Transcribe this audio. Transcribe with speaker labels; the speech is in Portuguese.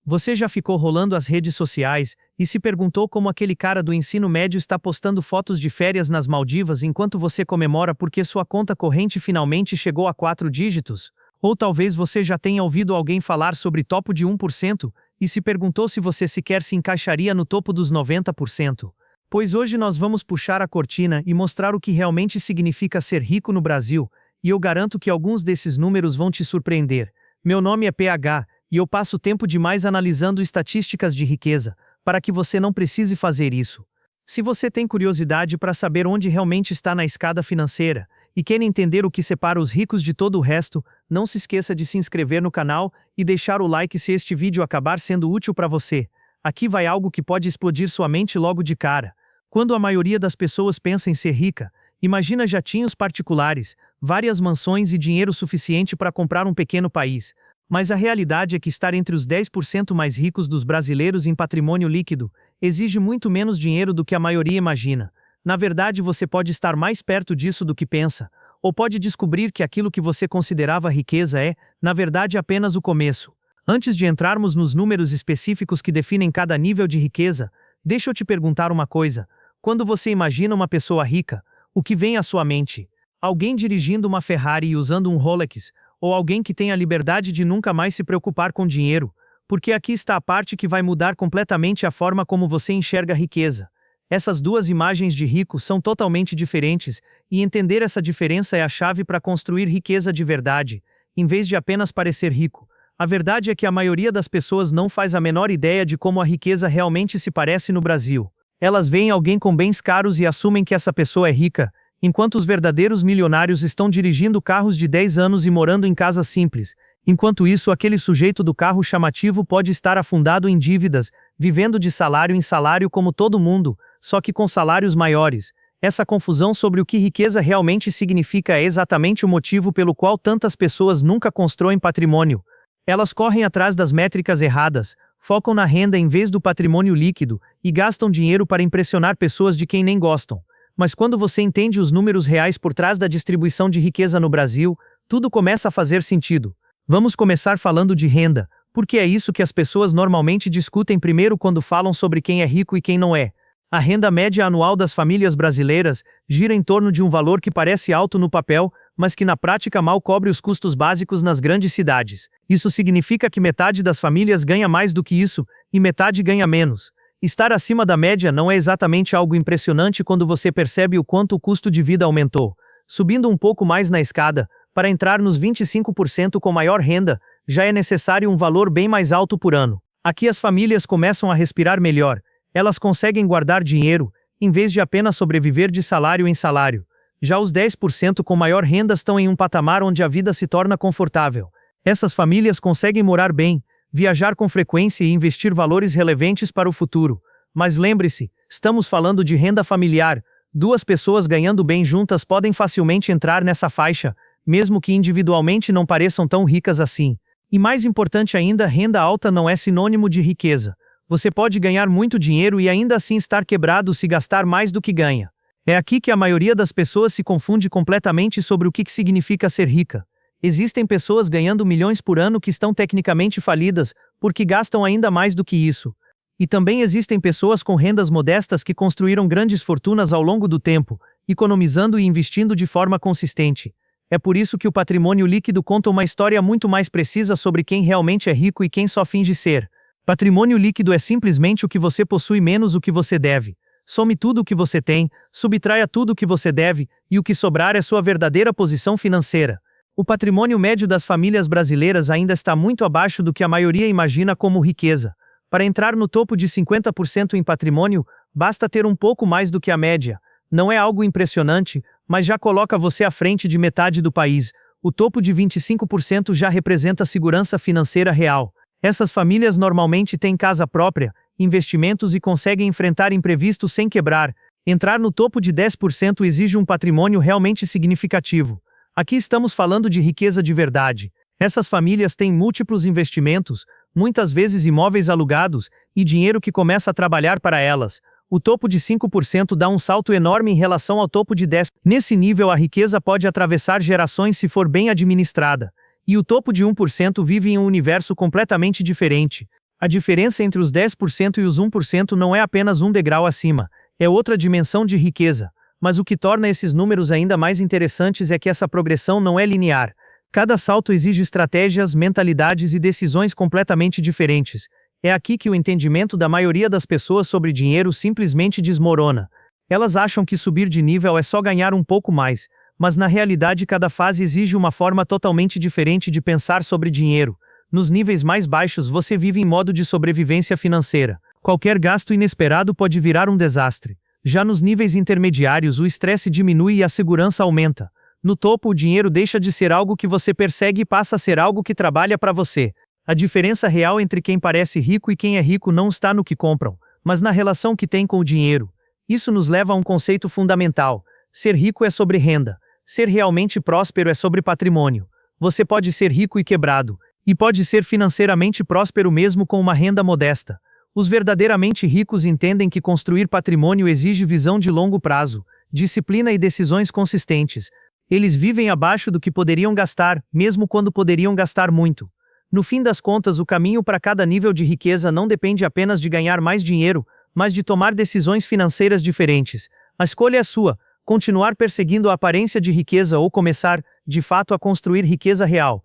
Speaker 1: Você já ficou rolando as redes sociais e se perguntou como aquele cara do ensino médio está postando fotos de férias nas Maldivas enquanto você comemora porque sua conta corrente finalmente chegou a 4 dígitos? Ou talvez você já tenha ouvido alguém falar sobre topo de 1% e se perguntou se você sequer se encaixaria no topo dos 90%. Pois hoje nós vamos puxar a cortina e mostrar o que realmente significa ser rico no Brasil, e eu garanto que alguns desses números vão te surpreender. Meu nome é PH, e eu passo tempo demais analisando estatísticas de riqueza, para que você não precise fazer isso. Se você tem curiosidade para saber onde realmente está na escada financeira, e quer entender o que separa os ricos de todo o resto, não se esqueça de se inscrever no canal e deixar o like se este vídeo acabar sendo útil para você. Aqui vai algo que pode explodir sua mente logo de cara. Quando a maioria das pessoas pensa em ser rica, imagina jatinhos particulares, várias mansões e dinheiro suficiente para comprar um pequeno país. Mas a realidade é que estar entre os 10% mais ricos dos brasileiros em patrimônio líquido exige muito menos dinheiro do que a maioria imagina. Na verdade, você pode estar mais perto disso do que pensa, ou pode descobrir que aquilo que você considerava riqueza é, na verdade, apenas o começo. Antes de entrarmos nos números específicos que definem cada nível de riqueza, deixa eu te perguntar uma coisa. Quando você imagina uma pessoa rica, o que vem à sua mente? Alguém dirigindo uma Ferrari e usando um Rolex, ou alguém que tem a liberdade de nunca mais se preocupar com dinheiro? Porque aqui está a parte que vai mudar completamente a forma como você enxerga a riqueza. Essas duas imagens de rico são totalmente diferentes, e entender essa diferença é a chave para construir riqueza de verdade, em vez de apenas parecer rico. A verdade é que a maioria das pessoas não faz a menor ideia de como a riqueza realmente se parece no Brasil. Elas veem alguém com bens caros e assumem que essa pessoa é rica, enquanto os verdadeiros milionários estão dirigindo carros de 10 anos e morando em casas simples. Enquanto isso, aquele sujeito do carro chamativo pode estar afundado em dívidas, vivendo de salário em salário como todo mundo, só que com salários maiores. Essa confusão sobre o que riqueza realmente significa é exatamente o motivo pelo qual tantas pessoas nunca constroem patrimônio. Elas correm atrás das métricas erradas, focam na renda em vez do patrimônio líquido, e gastam dinheiro para impressionar pessoas de quem nem gostam. Mas quando você entende os números reais por trás da distribuição de riqueza no Brasil, tudo começa a fazer sentido. Vamos começar falando de renda, porque é isso que as pessoas normalmente discutem primeiro quando falam sobre quem é rico e quem não é. A renda média anual das famílias brasileiras gira em torno de um valor que parece alto no papel, mas que na prática mal cobre os custos básicos nas grandes cidades. Isso significa que metade das famílias ganha mais do que isso, e metade ganha menos. Estar acima da média não é exatamente algo impressionante quando você percebe o quanto o custo de vida aumentou. Subindo um pouco mais na escada, para entrar nos 25% com maior renda, já é necessário um valor bem mais alto por ano. Aqui as famílias começam a respirar melhor. Elas conseguem guardar dinheiro, em vez de apenas sobreviver de salário em salário. Já os 10% com maior renda estão em um patamar onde a vida se torna confortável. Essas famílias conseguem morar bem, viajar com frequência e investir valores relevantes para o futuro. Mas lembre-se, estamos falando de renda familiar. Duas pessoas ganhando bem juntas podem facilmente entrar nessa faixa, mesmo que individualmente não pareçam tão ricas assim. E mais importante ainda, renda alta não é sinônimo de riqueza. Você pode ganhar muito dinheiro e ainda assim estar quebrado se gastar mais do que ganha. É aqui que a maioria das pessoas se confunde completamente sobre o que significa ser rica. Existem pessoas ganhando milhões por ano que estão tecnicamente falidas, porque gastam ainda mais do que isso. E também existem pessoas com rendas modestas que construíram grandes fortunas ao longo do tempo, economizando e investindo de forma consistente. É por isso que o patrimônio líquido conta uma história muito mais precisa sobre quem realmente é rico e quem só finge ser. Patrimônio líquido é simplesmente o que você possui menos o que você deve. Some tudo o que você tem, subtraia tudo o que você deve, e o que sobrar é sua verdadeira posição financeira. O patrimônio médio das famílias brasileiras ainda está muito abaixo do que a maioria imagina como riqueza. Para entrar no topo de 50% em patrimônio, basta ter um pouco mais do que a média. Não é algo impressionante, mas já coloca você à frente de metade do país. O topo de 25% já representa segurança financeira real. Essas famílias normalmente têm casa própria, investimentos e conseguem enfrentar imprevistos sem quebrar. Entrar no topo de 10% exige um patrimônio realmente significativo. Aqui estamos falando de riqueza de verdade. Essas famílias têm múltiplos investimentos, muitas vezes imóveis alugados, e dinheiro que começa a trabalhar para elas. O topo de 5% dá um salto enorme em relação ao topo de 10%. Nesse nível, a riqueza pode atravessar gerações se for bem administrada. E o topo de 1% vive em um universo completamente diferente. A diferença entre os 10% e os 1% não é apenas um degrau acima, é outra dimensão de riqueza. Mas o que torna esses números ainda mais interessantes é que essa progressão não é linear. Cada salto exige estratégias, mentalidades e decisões completamente diferentes. É aqui que o entendimento da maioria das pessoas sobre dinheiro simplesmente desmorona. Elas acham que subir de nível é só ganhar um pouco mais, mas na realidade cada fase exige uma forma totalmente diferente de pensar sobre dinheiro. Nos níveis mais baixos você vive em modo de sobrevivência financeira. Qualquer gasto inesperado pode virar um desastre. Já nos níveis intermediários o estresse diminui e a segurança aumenta. No topo o dinheiro deixa de ser algo que você persegue e passa a ser algo que trabalha para você. A diferença real entre quem parece rico e quem é rico não está no que compram, mas na relação que tem com o dinheiro. Isso nos leva a um conceito fundamental. Ser rico é sobre renda. Ser realmente próspero é sobre patrimônio. Você pode ser rico e quebrado, e pode ser financeiramente próspero mesmo com uma renda modesta. Os verdadeiramente ricos entendem que construir patrimônio exige visão de longo prazo, disciplina e decisões consistentes. Eles vivem abaixo do que poderiam gastar, mesmo quando poderiam gastar muito. No fim das contas, o caminho para cada nível de riqueza não depende apenas de ganhar mais dinheiro, mas de tomar decisões financeiras diferentes. A escolha é sua: continuar perseguindo a aparência de riqueza ou começar, de fato, a construir riqueza real.